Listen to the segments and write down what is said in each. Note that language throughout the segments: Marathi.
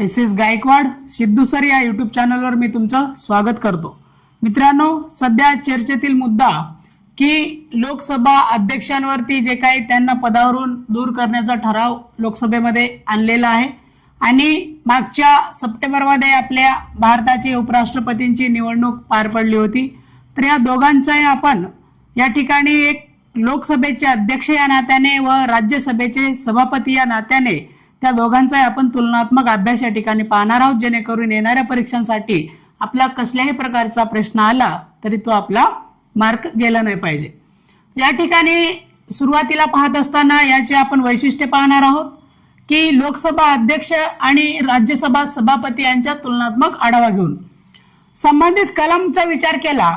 S S Gaikwad Sidhu sir या यूट्यूब चॅनलवर मी तुमचं स्वागत करतो। मित्रांनो, सध्या चर्चेतील मुद्दा की लोकसभा अध्यक्षांवरती जे काही त्यांना पदावरून दूर करण्याचा ठराव लोकसभेमध्ये आणलेला आहे आणि मागच्या सप्टेंबरमध्ये आपल्या भारताचे उपराष्ट्रपतींची निवडणूक पार पडली होती। तर या दोघांचाही आपण या ठिकाणी एक लोकसभेचे अध्यक्ष या नात्याने व राज्यसभेचे सभापती या नात्याने त्या दोघांचाही आपण तुलनात्मक अभ्यास या ठिकाणी पाहणार आहोत, जेणेकरून येणाऱ्या परीक्षांसाठी आपला कसल्याही प्रकारचा प्रश्न आला तरी तो आपला मार्क गेला नाही पाहिजे। या ठिकाणी सुरुवातीला पाहत असताना याचे आपण वैशिष्ट्य पाहणार आहोत की लोकसभा अध्यक्ष आणि राज्यसभा सभापती यांच्या तुलनात्मक आढावा घेऊन संबंधित कलमचा विचार केला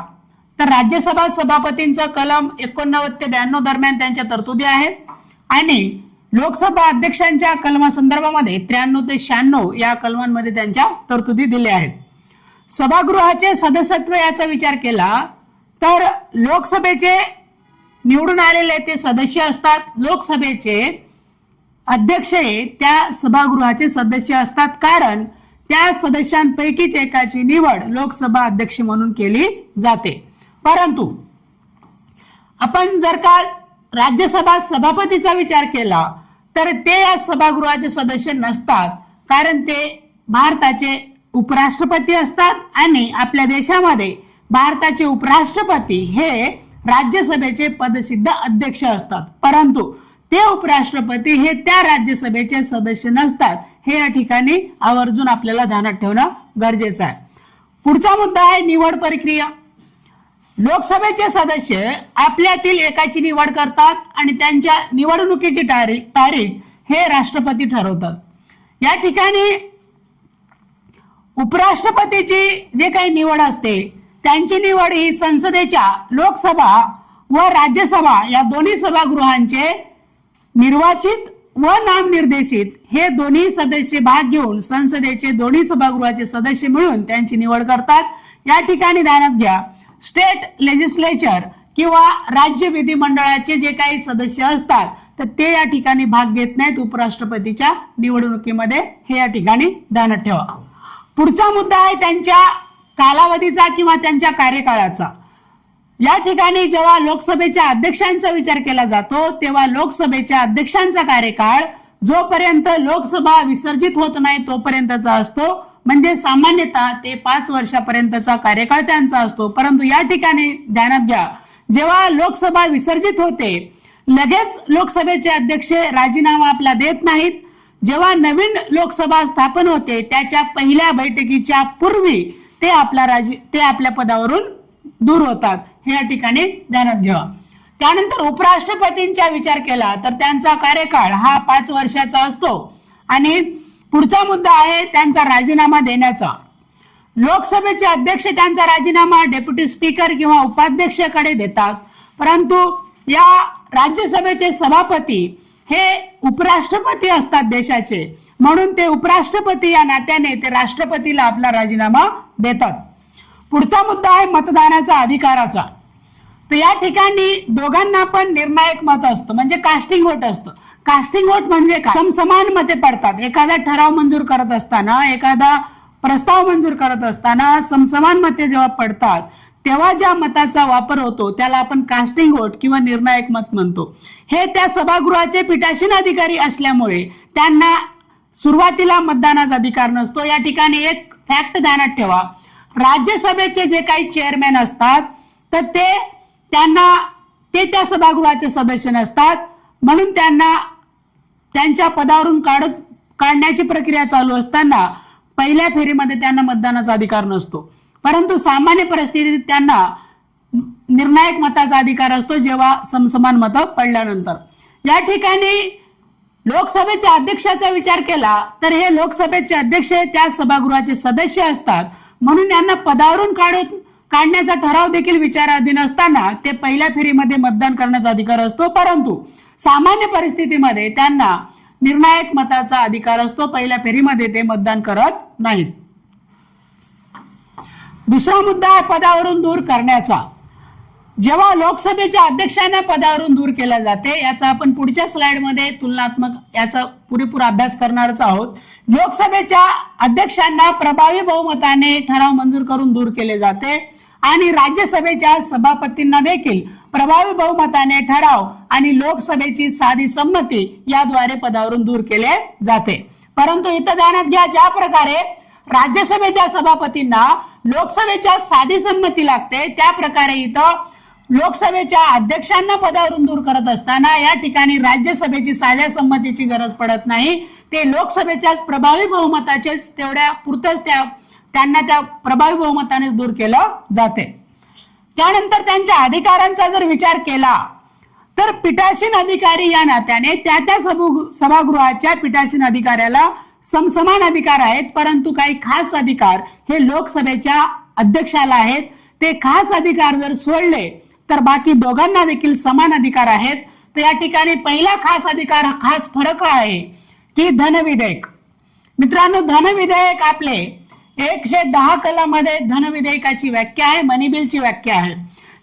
तर राज्यसभा सभापतींचा कलम 89 ते 92 दरम्यान त्यांच्या तरतुदी आहेत आणि लोकसभा अध्यक्षांच्या कलमासंदर्भामध्ये 93 ते 96 या कलमांमध्ये त्यांच्या तरतुदी दिल्या आहेत। सभागृहाचे सदस्यत्व याचा विचार केला तर लोकसभेचे निवडून आलेले ते सदस्य असतात, लोकसभेचे अध्यक्ष त्या सभागृहाचे सदस्य असतात, कारण त्या सदस्यांपैकीच एकाची निवड लोकसभा अध्यक्ष म्हणून केली जाते। परंतु आपण जर का राज्यसभा सभापतीचा विचार केला तर ते या सभागृहाचे सदस्य नसतात, कारण ते भारताचे उपराष्ट्रपती असतात आणि आपल्या देशामध्ये भारताचे उपराष्ट्रपती हे राज्यसभेचे पदसिद्ध अध्यक्ष असतात, परंतु ते उपराष्ट्रपती हे त्या राज्यसभेचे सदस्य नसतात। हे या ठिकाणी आवर्जून आपल्याला ध्यानात ठेवणं गरजेचं आहे। पुढचा मुद्दा आहे निवड प्रक्रिया। लोकसभेचे सदस्य आपल्यातील एकाची निवड करतात आणि त्यांच्या निवडणुकीची तारीख हे राष्ट्रपती ठरवतात। या ठिकाणी उपराष्ट्रपतीची जे काही निवड असते त्यांची निवड ही संसदेच्या लोकसभा व राज्यसभा या दोन्ही सभागृहांचे निर्वाचित व नामनिर्देशित हे दोन्ही सदस्य भाग घेऊन संसदेचे दोन्ही सभागृहाचे सदस्य मिळून त्यांची निवड करतात। या ठिकाणी ध्यानात घ्या, स्टेट लेजिस्लेचर किंवा राज्य विधिमंडळाचे जे काही सदस्य असतात तर ते या ठिकाणी भाग घेत नाहीत उपराष्ट्रपतीच्या निवडणुकीमध्ये, हे या ठिकाणी ध्यानात ठेवा। पुढचा मुद्दा आहे त्यांच्या कालावधीचा किंवा त्यांच्या कार्यकाळाचा। या ठिकाणी जेव्हा लोकसभेच्या अध्यक्षांचा विचार केला जातो तेव्हा लोकसभेच्या अध्यक्षांचा कार्यकाळ जोपर्यंत लोकसभा विसर्जित होत नाही तोपर्यंतचा असतो, म्हणजे सामान्यतः ते 5 वर्षापर्यंतचा कार्यकाळ त्यांचा असतो। परंतु या ठिकाणी ध्यानात घ्या, जेव्हा लोकसभा विसर्जित होते लगेच लोकसभेचे अध्यक्ष राजीनामा आपला देत नाहीत। जेव्हा नवीन लोकसभा स्थापन होते त्याच्या पहिल्या बैठकीच्या पूर्वी ते आपल्या पदावरून दूर होतात, हे या ठिकाणी ध्यानात घ्या। त्यानंतर उपराष्ट्रपतींचा विचार केला तर त्यांचा कार्यकाळ हा 5 वर्षाचा असतो आणि पुढचा मुद्दा आहे त्यांचा राजीनामा देण्याचा। लोकसभेचे अध्यक्ष त्यांचा राजीनामा डेप्युटी स्पीकर किंवा उपाध्यक्षाकडे देतात, परंतु या राज्यसभेचे सभापती हे उपराष्ट्रपती असतात देशाचे, म्हणून ते उपराष्ट्रपती या नात्याने ते राष्ट्रपतीला आपला राजीनामा देतात। पुढचा मुद्दा आहे मतदानाचा अधिकाराचा। तर या ठिकाणी दोघांना पण निर्णायक मत असतं, म्हणजे कास्टिंग वोट असतं। कास्टिंग वोट म्हणजे समसमान मते पडतात। एखादा ठराव मंजूर करत असताना, एखादा प्रस्ताव मंजूर करत असताना समसमान मते जेव्हा पडतात तेव्हा ज्या मताचा वापर होतो त्याला आपण कास्टिंग वोट किंवा निर्णायक मत म्हणतो। हे त्या सभागृहाचे पीठासीन अधिकारी असल्यामुळे त्यांना सुरुवातीला मतदानाचा अधिकार नसतो। या ठिकाणी एक फॅक्ट ध्यानात ठेवा, राज्यसभेचे जे काही चेअरमॅन असतात तर ते त्या सभागृहाचे सदस्य नसतात, म्हणून त्यांना त्यांच्या पदावरून काढण्याची प्रक्रिया चालू असताना पहिल्या फेरीमध्ये त्यांना मतदानाचा अधिकार नसतो, परंतु सामान्य परिस्थितीत त्यांना निर्णायक मताचा अधिकार असतो जेव्हा समसमान मतं पडल्यानंतर। या ठिकाणी लोकसभेच्या अध्यक्षाचा विचार केला तर हे लोकसभेचे अध्यक्ष त्या सभागृहाचे सदस्य असतात, म्हणून यांना पदावरून काढण्याचा ठराव देखील विचाराधीन असताना ते पहिल्या फेरीमध्ये मतदान करण्याचा अधिकार असतो, परंतु सामान्य परिस्थितीमध्ये त्यांना निर्णायक मताचा अधिकार असतो, पहिल्या फेरीमध्ये ते मतदान करत नाहीत। दुसरा मुद्दा आहे पदावरून दूर करण्याचा। जेव्हा लोकसभेच्या अध्यक्षांना पदावरून दूर केलं जाते, याचा आपण पुढच्या स्लाइडमध्ये तुलनात्मक याचा पुरेपूर अभ्यास करणारच आहोत. लोकसभेच्या अध्यक्षांना प्रभावी बहुमताने ठराव मंजूर करून दूर केले जाते आणि राज्यसभेच्या सभापतींना देखील प्रभावी बहुमताने ठराव आणि लोकसभेची साधी संमती याद्वारे पदावरून दूर केले जाते. परंतु इथं ध्यानात घ्या, ज्या प्रकारे राज्यसभेच्या सभापतींना लोकसभेच्या साधी संमती लागते, त्या प्रकारे इथं लोकसभेच्या अध्यक्षांना पदावरून दूर करत असताना या ठिकाणी राज्यसभेची साध्या संमतीची गरज पडत नाही. ते लोकसभेच्या प्रभावी बहुमताचे तेवढ्या पुरतच त्यांना त्या प्रभावी बहुमतानेच दूर केलं जाते. त्यानंतर त्यांच्या अधिकारांचा जर विचार केला तर पीठासीन अधिकारी या नात्याने त्या सभागृहाच्या पीठासीन अधिकाऱ्याला समान अधिकार आहेत, परंतु काही खास अधिकार हे लोकसभेच्या अध्यक्षाला आहेत. ते खास अधिकार जर सोडले तर बाकी दोघांना देखील समान अधिकार आहेत. तर या ठिकाणी पहिला खास अधिकार, खास फरक आहे की धनविधेयक. मित्रांनो, धनविधेयक आपले 110 कलममध्ये धनविधेयकाची व्याख्या आहे, मनी बिलची व्याख्या आहे.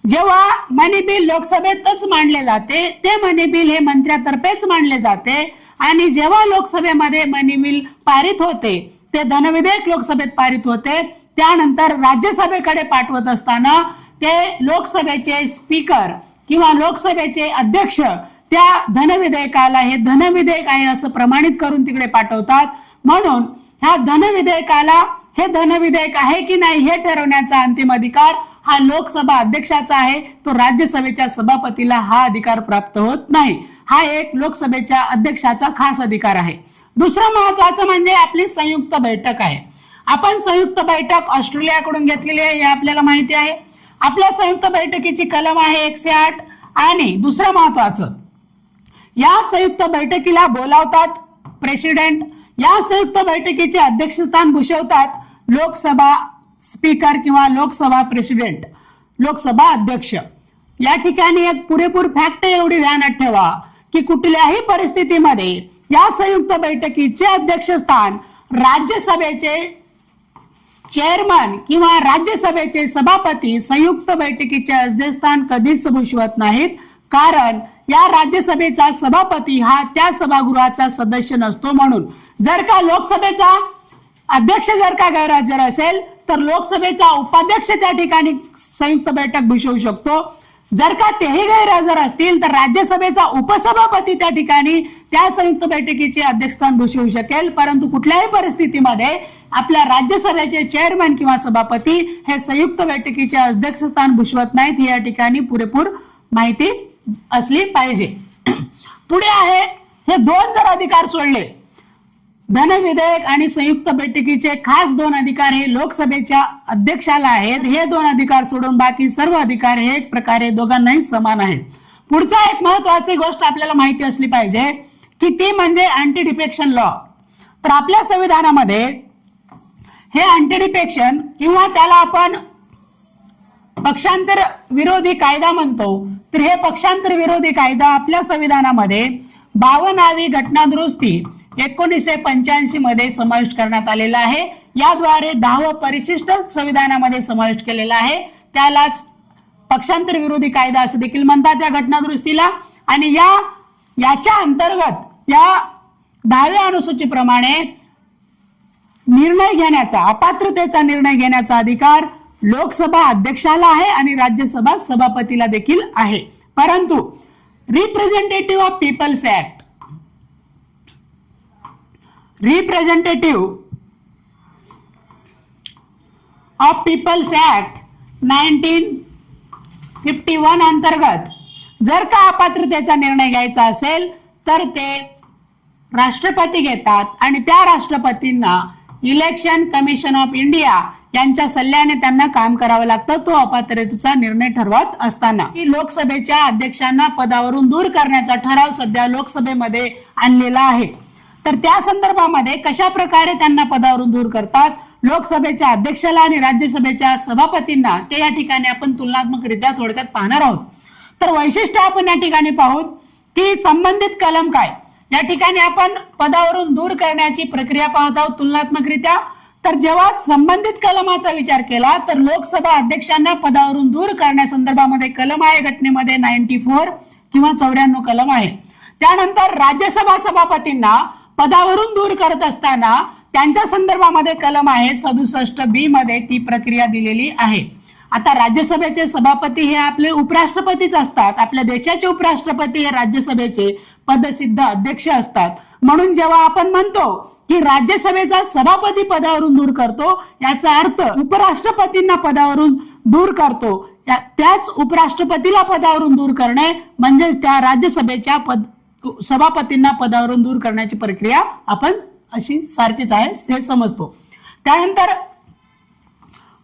जेव्हा मनी बिल लोकसभेतच मांडले जाते, ते मनी बिल हे मंत्र्यातर्फेच मांडले जाते आणि जेव्हा लोकसभेमध्ये मनी बिल पारित होते, ते धनविधेयक लोकसभेत पारित होते. त्यानंतर राज्यसभेकडे पाठवत असताना ते लोकसभेचे स्पीकर किंवा लोकसभेचे अध्यक्ष त्या धनविधेयकाला हे धनविधेयक आहे असं प्रमाणित करून तिकडे पाठवतात. म्हणून ह्या धनविधेयकाला हे धनविधेयक आहे की नाही हे ठरवण्याचा अंतिम अधिकार हा लोकसभा अध्यक्षाचा आहे. तो राज्यसभेच्या सभापतीला हा अधिकार प्राप्त होत नाही. हा एक लोकसभेच्या अध्यक्षाचा खास अधिकार आहे. दुसरं महत्वाचं म्हणजे आपली संयुक्त बैठक आहे. आपण संयुक्त बैठक ऑस्ट्रेलियाकडून घेतलेली आहे हे आपल्याला माहिती आहे. आपल्या संयुक्त बैठकीची कलम आहे 108. आणि दुसरं महत्वाचं, या संयुक्त बैठकीला बोलावतात प्रेसिडेंट. या संयुक्त बैठकीचे अध्यक्षस्थान भूषवतात लोकसभा स्पीकर किंवा लोकसभा प्रेसिडेंट, लोकसभा अध्यक्ष. या ठिकाणी एक पुरेपूर फॅक्ट एवढी ध्यानात ठेवा की कुठल्याही परिस्थितीमध्ये या संयुक्त बैठकीचे अध्यक्षस्थान राज्यसभेचे चेअरमन किंवा राज्यसभेचे सभापती संयुक्त बैठकीचे अध्यक्षस्थान कधीच भूषवत नाहीत. कारण या राज्यसभेचा सभापती हा त्या सभागृहाचा सदस्य नसतो. म्हणून जर का लोकसभेचा अध्यक्ष जर का गैरहजर असेल तर लोकसभेचा उपाध्यक्ष त्या ठिकाणी संयुक्त बैठक भूषवू शकतो. जर का तेही गैरहजर असतील तर राज्यसभेचा उपसभापती त्या ठिकाणी त्या संयुक्त बैठकीचे अध्यक्षस्थान भूषवू शकेल. परंतु कुठल्याही परिस्थितीमध्ये आपल्या राज्यसभेचे चेअरमन किंवा सभापती हे संयुक्त बैठकीचे अध्यक्षस्थान भूषवत नाहीत. ही या ठिकाणी पुरेपूर माहिती असली पाहिजे. पुढे आहे, हे दोन जर अधिकार सोडले, धनविधेयक आणि संयुक्त बैठकीचे खास दोन अधिकार हे लोकसभेच्या अध्यक्षाला आहेत. हे दोन अधिकार सोडून बाकी सर्व अधिकार हे एक प्रकारे दोघांनाही समान आहेत. पुढचा एक महत्वाची गोष्ट आपल्याला माहिती असली पाहिजे की ती म्हणजे अँटी डिफेक्शन लॉ. तर आपल्या संविधानामध्ये हे अँटी डिफेक्शन किंवा त्याला आपण पक्षांतर विरोधी कायदा म्हणतो. तर हे पक्षांतर विरोधी कायदा आपल्या संविधानामध्ये 52वी घटना दुरुस्ती 1985 मध्ये समाविष्ट करण्यात आलेला आहे. याद्वारे 10व परिशिष्ट संविधानामध्ये समाविष्ट केलेला आहे. त्यालाच पक्षांतर विरोधी कायदा असं देखील म्हणतात या घटना दुरुस्तीला. आणि याच्या अंतर्गत या 10व्या अनुसूचीप्रमाणे निर्णय घेण्याचा, अपात्रतेचा निर्णय घेण्याचा अधिकार लोकसभा अध्यक्षाला आहे आणि राज्यसभा सभापतीला देखील आहे. परंतु representative of people's act, representative of people's act 1951 अंतर्गत जर का अपात्रतेचा निर्णय घ्यायचा असेल तर ते राष्ट्रपती घेतात आणि त्या राष्ट्रपतींना इलेक्शन कमिशन ऑफ इंडिया यांच्या सल्ल्याने त्यांना काम करावं लागतं. तो अपात्रतेचा निर्णय ठरवत असताना की लोकसभेच्या अध्यक्षांना पदावरून दूर करण्याचा ठराव सध्या लोकसभेमध्ये आणलेला आहे. तर त्या संदर्भामध्ये कशा प्रकारे त्यांना पदावरून दूर करतात, लोकसभेच्या अध्यक्षाला आणि राज्यसभेच्या सभापतींना, ते या ठिकाणी आपण तुलनात्मकरित्या थोडक्यात पाहणार आहोत. तर वैशिष्ट्य आपण या ठिकाणी पाहू की संबंधित कलम काय. या ठिकाणी आपण पदावरून दूर करण्याची प्रक्रिया पाहत आहोत तुलनात्मकरित्या. तर जेव्हा संबंधित कलमाचा विचार केला तर लोकसभा अध्यक्षांना पदावरून दूर करण्यासंदर्भामध्ये कलम आहे घटनेमध्ये 94 किंवा 94 कलम आहे. त्यानंतर राज्यसभा सभापतींना पदावरून दूर करत असताना त्यांच्या संदर्भामध्ये कलम आहे 67B मध्ये ती प्रक्रिया दिलेली आहे. आता राज्यसभेचे सभापती हे आपले उपराष्ट्रपतीच असतात. आपल्या देशाचे उपराष्ट्रपती हे राज्यसभेचे पदसिद्ध अध्यक्ष असतात. म्हणून जेव्हा आपण म्हणतो की राज्यसभेचा सभापती पदावरून दूर करतो, याचा अर्थ उपराष्ट्रपतींना पदावरून दूर करतो. त्याच उपराष्ट्रपतीला पदावरून दूर करणे म्हणजे त्या राज्यसभेच्या सभापतींना पदावरून दूर करण्याची प्रक्रिया आपण अशी सारखीच आहे हे समजतो. त्यानंतर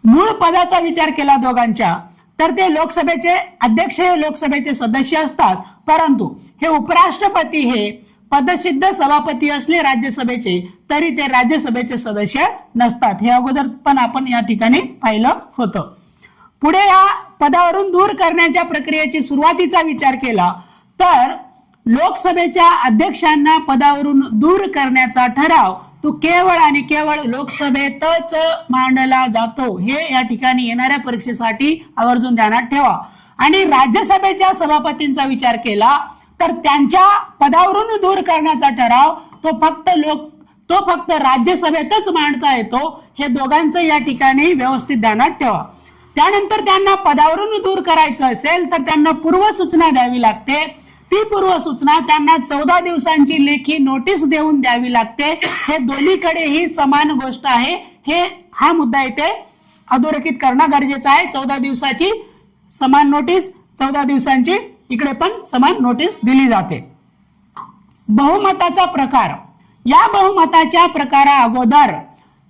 मूळ पदाचा विचार केला दोघांच्या तर ते लोकसभेचे अध्यक्ष हे लोकसभेचे सदस्य असतात, परंतु हे उपराष्ट्रपती हे पदसिद्ध सभापती असले राज्यसभेचे तरी ते राज्यसभेचे सदस्य नसतात. हे अगोदर पण आपण या ठिकाणी पाहिलं होतं. पुढे या पदावरून दूर करण्याच्या प्रक्रियेची सुरुवातीचा विचार केला तर लोकसभेच्या अध्यक्षांना पदावरून दूर करण्याचा ठराव तो केवळ आणि केवळ लोकसभेतच मांडला जातो. हे या ठिकाणी येणाऱ्या परीक्षेसाठी आवर्जून ध्यानात ठेवा. आणि राज्यसभेच्या सभापतींचा विचार केला तर त्यांच्या पदावरून दूर करण्याचा ठराव तो फक्त राज्यसभेतच मांडता येतो. हे दोघांचं या ठिकाणी व्यवस्थित ध्यानात ठेवा. त्यानंतर त्यांना पदावरून दूर करायचं असेल तर त्यांना पूर्वसूचना द्यावी लागते. ती पूर्वसूचना त्यांना 14 दिवसांची लेखी नोटीस देऊन द्यावी लागते. हे दोन्हीकडे ही समान गोष्ट आहे. हा मुद्दा इथे अधोरेखित करणं गरजेचं आहे. 14 दिवसाची समान नोटीस, 14 दिवसांची इकडे पण समान नोटीस दिली जाते. बहुमताचा प्रकार. या बहुमताच्या प्रकारा अगोदर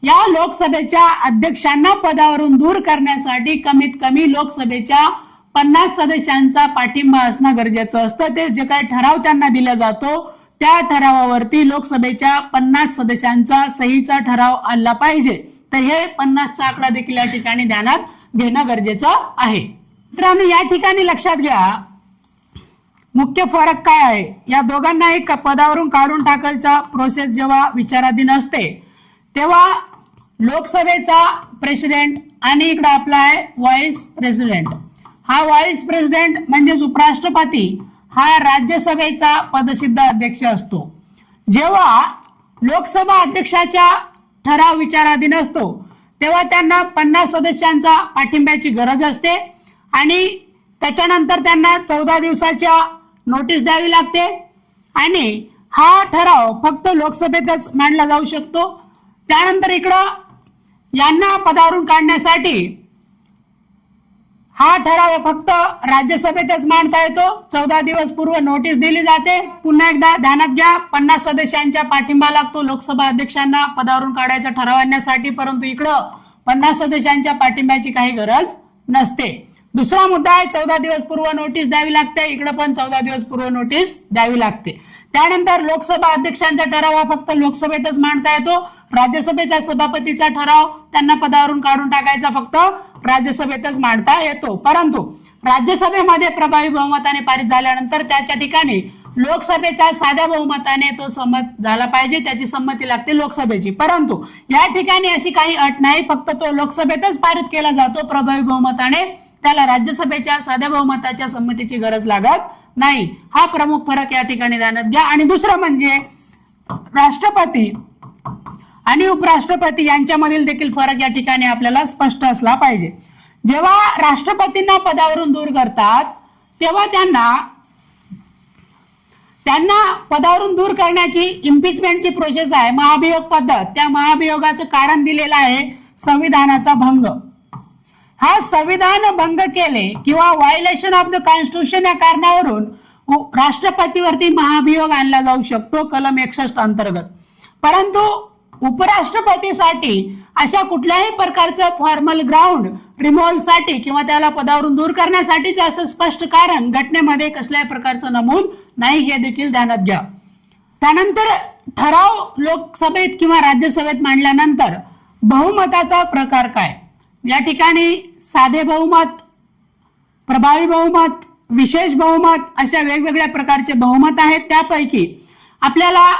या लोकसभेच्या अध्यक्षांना पदावरून दूर करण्यासाठी कमीत कमी लोकसभेच्या 50 सदस्यांचा पाठिंबा असणं गरजेचं असतं. ते जे काही ठराव त्यांना दिला जातो त्या ठरावावरती लोकसभेच्या 50 सदस्यांचा सहीचा ठराव आला पाहिजे. तर हे 50चा आकडा देखील या ठिकाणी ध्यानात घेणं गरजेचं आहे. मित्रांनो, या ठिकाणी लक्षात घ्या मुख्य फरक काय आहे. या दोघांना एक पदावरून काढून टाकायचा प्रोसेस जेव्हा विचाराधीन असते तेव्हा लोकसभेचा प्रेसिडेंट आणि इकडे आपला आहे व्हाईस प्रेसिडेंट. हा व्हाईस प्रेसिडेंट म्हणजेच उपराष्ट्रपती हा राज्यसभेचा पदसिद्ध अध्यक्ष असतो. जेव्हा लोकसभा अध्यक्षाच्या ठराव विचाराधीन असतो तेव्हा त्यांना 50 सदस्यांचा पाठिंब्याची गरज असते आणि त्याच्यानंतर त्यांना 14 दिवसाच्या नोटीस द्यावी लागते आणि हा ठराव फक्त लोकसभेतच मांडला जाऊ शकतो. त्यानंतर इकडं यांना पदावरून काढण्यासाठी हा ठराव फक्त राज्यसभेतच मांडता येतो. 14 दिवस पूर्व नोटीस दिली जाते. पुन्हा एकदा ध्यानात घ्या 50 सदस्यांचा पाठिंबा लागतो लोकसभा अध्यक्षांना पदावरून काढायचा ठराव आणण्यासाठी, परंतु इकडं 50 सदस्यांच्या पाठिंब्याची काही गरज नसते. दुसरा मुद्दा आहे 14 दिवस पूर्व नोटीस द्यावी लागते. इकडे पण 14 दिवस पूर्व नोटीस द्यावी लागते. त्यानंतर लोकसभा अध्यक्षांचा ठराव हा फक्त लोकसभेतच मांडता येतो. राज्यसभेचा सभापतीचा ठराव त्यांना पदावरून काढून टाकायचा फक्त राज्यसभेतच मांडता येतो. परंतु राज्यसभेमध्ये प्रभावी बहुमताने पारित झाल्यानंतर त्याच्या ठिकाणी लोकसभेच्या साध्या बहुमताने तो संमत झाला पाहिजे, त्याची संमती लागते लोकसभेची. परंतु या ठिकाणी अशी काही अट नाही, फक्त तो लोकसभेतच पारित केला जातो प्रभावी बहुमताने. त्याला राज्यसभेच्या साध्या बहुमताच्या संमतीची गरज लागत नाही. हा प्रमुख फरक या ठिकाणी ध्यानात घ्या. आणि दुसरं म्हणजे राष्ट्रपती आणि उपराष्ट्रपती यांच्यामधील देखील फरक या ठिकाणी आपल्याला स्पष्ट असला पाहिजे. जेव्हा राष्ट्रपतींना पदावरून दूर करतात तेव्हा त्यांना पदावरून दूर करण्याची इम्पिचमेंटची प्रोसेस आहे, महाभियोग पद्धत. त्या महाभियोगाचं कारण दिलेलं आहे संविधानाचा भंग. हा संविधान भंग केले किंवा व्हायोलेशन ऑफ द कॉन्स्टिट्यूशन या कारणावरून राष्ट्रपतीवरती महाभियोग आणला जाऊ शकतो कलम 61 अंतर्गत. परंतु उपराष्ट्रपतीसाठी अशा कुठल्याही प्रकारचं फॉर्मल ग्राउंड रिमूव्हलसाठी किंवा त्याला पदावरून दूर करण्यासाठीच असं स्पष्ट कारण घटनेमध्ये कसल्याही प्रकारचं नमूद नाही, हे देखील ध्यानात घ्या. त्यानंतर ठराव लोकसभेत किंवा राज्यसभेत मांडल्यानंतर बहुमताचा प्रकार काय. या ठिकाणी साधे बहुमत, प्रभावी बहुमत, विशेष बहुमत अशा वेगवेगळ्या प्रकारचे बहुमत आहेत. त्यापैकी आपल्याला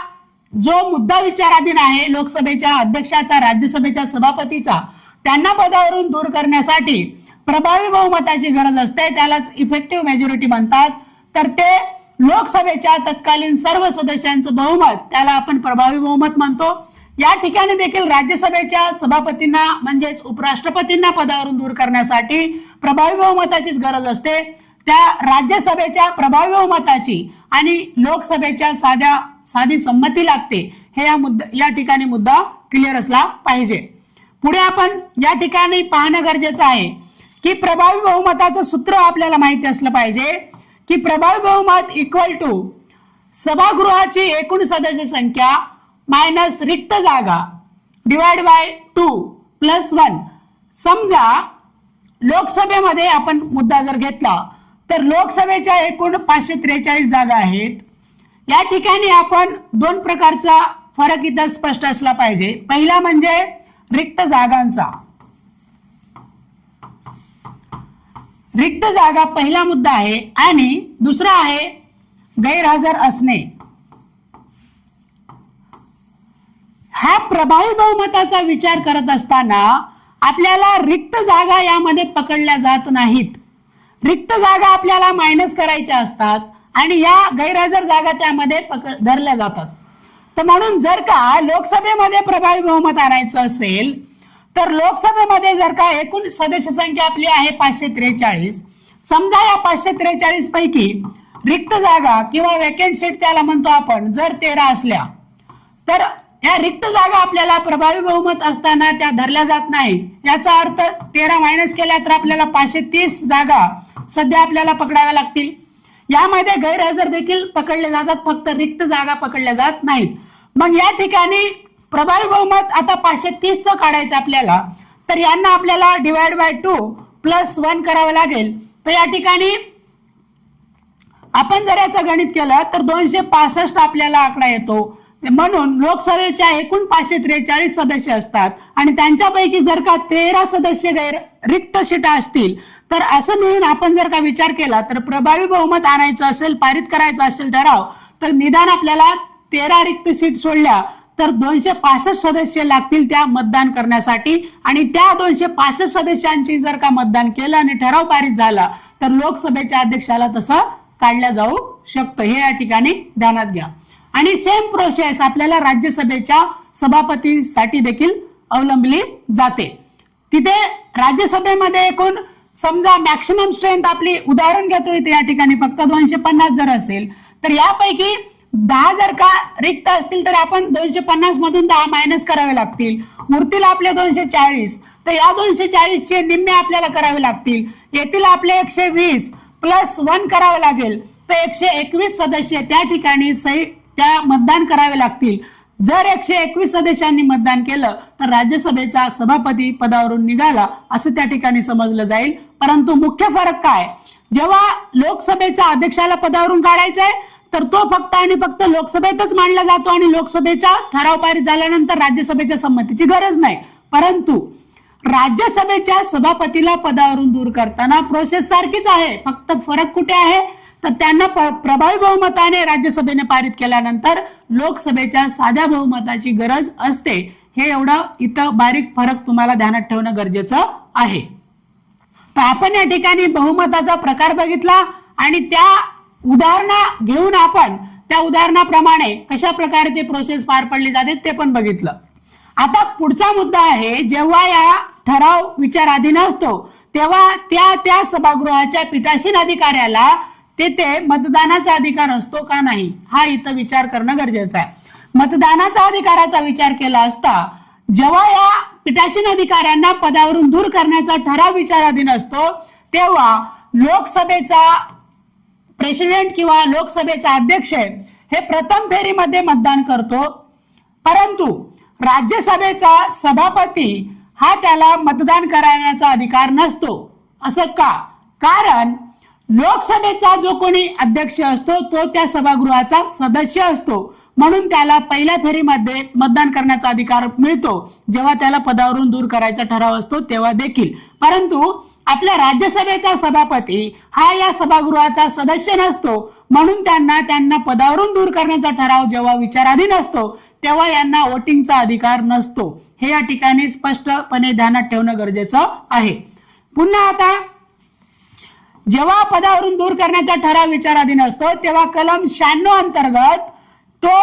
जो मुद्दा विचाराधीन आहे लोकसभेच्या अध्यक्षाचा, राज्यसभेच्या सभापतीचा, त्यांना पदावरून दूर करण्यासाठी प्रभावी बहुमताची गरज असते. त्यालाच इफेक्टिव्ह मेजॉरिटी म्हणतात. तर ते लोकसभेच्या तत्कालीन सर्व सदस्यांचं बहुमत, त्याला आपण प्रभावी बहुमत म्हणतो. या ठिकाणी देखील राज्यसभेच्या सभापतींना म्हणजेच उपराष्ट्रपतींना पदावरून दूर करण्यासाठी प्रभावी बहुमताचीच गरज असते. त्या राज्यसभेच्या प्रभावी बहुमताची आणि लोकसभेच्या साधी संमती लागते. हे या ठिकाणी मुद्दा क्लिअर असला पाहिजे. पुढे आपण या ठिकाणी पाहणं गरजेचं आहे की प्रभावी बहुमताचं सूत्र आपल्याला माहिती असलं पाहिजे की प्रभावी बहुमत इक्वल टू सभागृहाची एकूण सदस्य संख्या मायनस रिक्त जागा डिवाइड बाय 2 + 1. समजा लोकसभेमध्ये आपण मुद्दा जर घेतला तर लोकसभेच्या एकूण 543 जागा आहेत. या ठिकाणी आपण दोन प्रकारचा फरक इथं स्पष्ट असला पाहिजे. पहिला म्हणजे रिक्त जागांचा. रिक्त जागा पहिला मुद्दा आहे आणि दुसरा आहे गैरहजर असणे. हा प्रभावी बहुमताचा विचार करत असताना आपल्याला रिक्त जागा यामध्ये पकडल्या जात नाहीत. रिक्त जागा आपल्याला मायनस करायच्या असतात आणि या गैरहजर जागा त्यामध्ये धरल्या जातात. तर म्हणून जर का लोकसभेमध्ये प्रभावी बहुमत आणायचं असेल तर लोकसभेमध्ये जर का एकूण सदस्य संख्या आपली आहे 543, समजा या 543 पैकी रिक्त जागा किंवा वेकेंट सीट त्याला म्हणतो आपण जर 13 असल्या तर या रिक्त जागा आपल्याला प्रभावी बहुमत असताना त्या धरल्या जात नाही. याचा अर्थ 13 मायनस केल्या तर आपल्याला 530 जागा सध्या आपल्याला पकडाव्या लागतील. यामध्ये गैरहजर देखील पकडले जातात, फक्त रिक्त जागा पकडल्या जात नाहीत. मग या ठिकाणी प्रभावी बहुमत आता 530 काढायचं आपल्याला, तर यांना आपल्याला डिवाइड बाय 2 + 1 करावं लागेल. तर या ठिकाणी आपण जर याचं गणित केलं तर 265 आपल्याला आकडा येतो. म्हणून लोकसभेच्या एकूण 543 सदस्य असतात आणि त्यांच्यापैकी जर का 13 सदस्य रिक्त सीटा असतील तर असं मिळून आपण जर का विचार केला तर प्रभावी बहुमत आणायचं असेल, पारित करायचं असेल ठराव, तर निदान आपल्याला 13 रिक्त सीट सोडल्या तर 265 सदस्य लागतील त्या मतदान करण्यासाठी. आणि त्या 265 सदस्यांची जर का मतदान केलं आणि ठराव पारित झाला तर लोकसभेच्या अध्यक्षाला तसं काढलं जाऊ शकतं. हे या ठिकाणी ध्यानात घ्या. आणि सेम प्रोसेस आपल्याला राज्यसभेच्या सभापतीसाठी देखील अवलंबली जाते. तिथे राज्यसभेमध्ये एकूण समजा मॅक्सिमम स्ट्रेंथ आपली उदाहरण घेतो इथे या ठिकाणी फक्त 250 जर असेल तर यापैकी 10 जर का रिक्त असतील तर आपण 250 मधून 10 मायनस करावे लागतील. उरतील आपले 240. तर या 240 चे निम्मे आपल्याला करावे लागतील. येथील आपले 120 + 1 करावे लागेल. तर 121 सदस्य त्या ठिकाणी त्या मतदान करावे लागतील. जर 121 सदस्यांनी मतदान केलं तर राज्यसभेचा सभापती पदावरून निघाला असं त्या ठिकाणी समजलं जाईल. परंतु मुख्य फरक काय, जेव्हा लोकसभेच्या अध्यक्षाला पदावरून काढायचंय तर तो फक्त आणि फक्त लोकसभेतच मांडला जातो आणि लोकसभेचा ठराव पारित झाल्यानंतर राज्यसभेच्या संमतीची गरज नाही. परंतु राज्यसभेच्या सभापतीला पदावरून दूर करताना प्रोसेस सारखीच आहे, फक्त फरक कुठे आहे तर त्यांना प्रभावी बहुमताने राज्यसभेने पारित केल्यानंतर लोकसभेच्या साध्या बहुमताची गरज असते. हे एवढं इथं बारीक फरक तुम्हाला ध्यानात ठेवणं गरजेचं आहे. तर आपण या ठिकाणी बहुमताचा प्रकार बघितला आणि त्या उदाहरणा घेऊन आपण त्या उदाहरणाप्रमाणे कशा प्रकारे ते प्रोसेस पार पडली जाते ते पण बघितलं. आता पुढचा मुद्दा आहे, जेव्हा या ठराव विचाराधीन असतो तेव्हा त्या सभागृहाच्या पीठासीन अधिकाऱ्याला तेथे मतदानाचा अधिकार असतो का नाही हा इथं विचार करणं गरजेचं आहे. मतदानाचा अधिकाराचा विचार केला असता जेव्हा या पीठासीन अधिकाऱ्यांना पदावरून दूर करण्याचा ठराव विचाराधीन असतो तेव्हा लोकसभेचा प्रेसिडेंट किंवा लोकसभेचा अध्यक्ष हे प्रथम फेरीमध्ये मतदान करतो, परंतु राज्यसभेचा सभापती हा त्याला मतदान करण्याचा अधिकार नसतो. असं का? कारण लोकसभेचा जो कोणी अध्यक्ष असतो तो त्या सभागृहाचा सदस्य असतो, म्हणून त्याला पहिल्या फेरीमध्ये मतदान करण्याचा अधिकार मिळतो जेव्हा त्याला पदावरून दूर करायचा ठराव असतो तेव्हा देखील. परंतु आपल्या राज्यसभेचा सभापती हा या सभागृहाचा सदस्य नसतो, म्हणून त्यांना पदावरून दूर करण्याचा ठराव जेव्हा विचाराधीन असतो तेव्हा यांना वोटिंगचा अधिकार नसतो. हे या ठिकाणी स्पष्टपणे ध्यानात ठेवणं गरजेचं आहे. पुन्हा आता जेव्हा पदावरून दूर करण्याचा ठराव विचाराधीन असतो तेव्हा कलम 96 अंतर्गत तो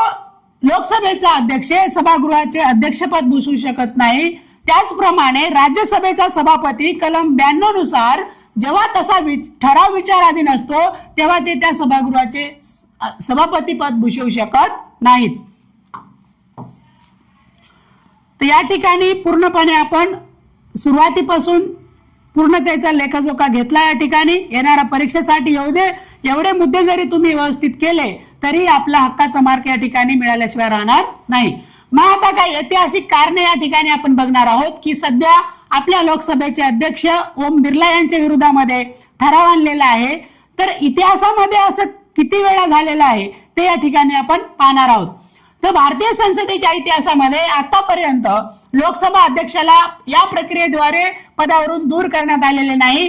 लोकसभेचा अध्यक्ष सभागृहाचे अध्यक्षपद भूषवू शकत नाही. त्याचप्रमाणे राज्यसभेचा सभापती कलम 92 नुसार जेव्हा तसा ठराव विचाराधीन असतो तेव्हा ते त्या सभागृहाचे सभापती पद भूषवू शकत नाहीत. तर या ठिकाणी पूर्णपणे आपण सुरुवातीपासून पूर्णतेचा लेखाजोखा घेतला. या ठिकाणी येणाऱ्या परीक्षेसाठी एवढे मुद्दे जरी तुम्ही व्यवस्थित केले तरी आपला हक्काचा मार्क या ठिकाणी मिळाल्याशिवाय राहणार नाही. मग आता काय ऐतिहासिक कारणे या ठिकाणी आपण बघणार आहोत की सध्या आपल्या लोकसभेचे अध्यक्ष ओम बिर्ला यांच्या विरोधामध्ये ठराव आणलेला आहे. तर इतिहासामध्ये असं किती वेळा झालेलं आहे ते या ठिकाणी आपण पाहणार आहोत. तर भारतीय संसदेच्या इतिहासामध्ये आतापर्यंत लोकसभा अध्यक्षाला या प्रक्रियेद्वारे पदावरून दूर करण्यात आलेले नाही.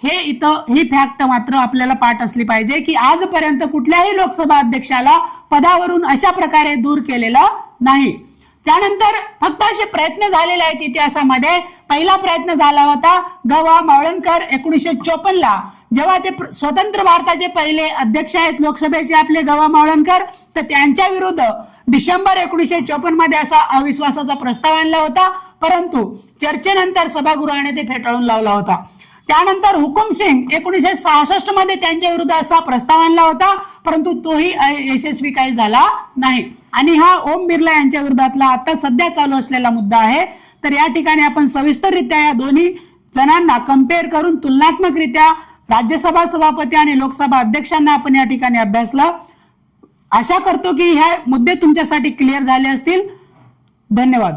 ही फॅक्ट मात्र आपल्याला पाठ असली पाहिजे की आजपर्यंत कुठल्याही लोकसभा अध्यक्षाला पदावरून अशा प्रकारे दूर केलेलं नाही. त्यानंतर फक्त असे प्रयत्न झालेले आहेत इतिहासामध्ये. पहिला प्रयत्न झाला होता ग.वा. मावळणकर 1954 ला, जेव्हा ते स्वतंत्र भारताचे पहिले अध्यक्ष आहेत लोकसभेचे आपले ग.वा. मावळणकर, तर त्यांच्या विरुद्ध डिसेंबर 1954 मध्ये असा अविश्वासाचा प्रस्ताव आणला होता, परंतु चर्चेनंतर सभागृहाने ते फेटाळून लावला होता. त्यानंतर हुकुमसिंग 1966 मध्ये त्यांच्या विरुद्ध असा प्रस्ताव आणला होता, परंतु तोही यशस्वी काही झाला नाही. आणि हा ओम बिर्ला यांच्या विरोधातला आता सध्या चालू असलेला मुद्दा आहे. तर या ठिकाणी आपण सविस्तररित्या या दोन्ही जणांना कम्पेअर करून तुलनात्मकरित्या राज्यसभा सभापती आणि लोकसभा अध्यक्षांना आपण या ठिकाणी अभ्यासलं. आशा करतो की हे मुद्दे तुमच्यासाठी क्लिअर झाले असतील. धन्यवाद.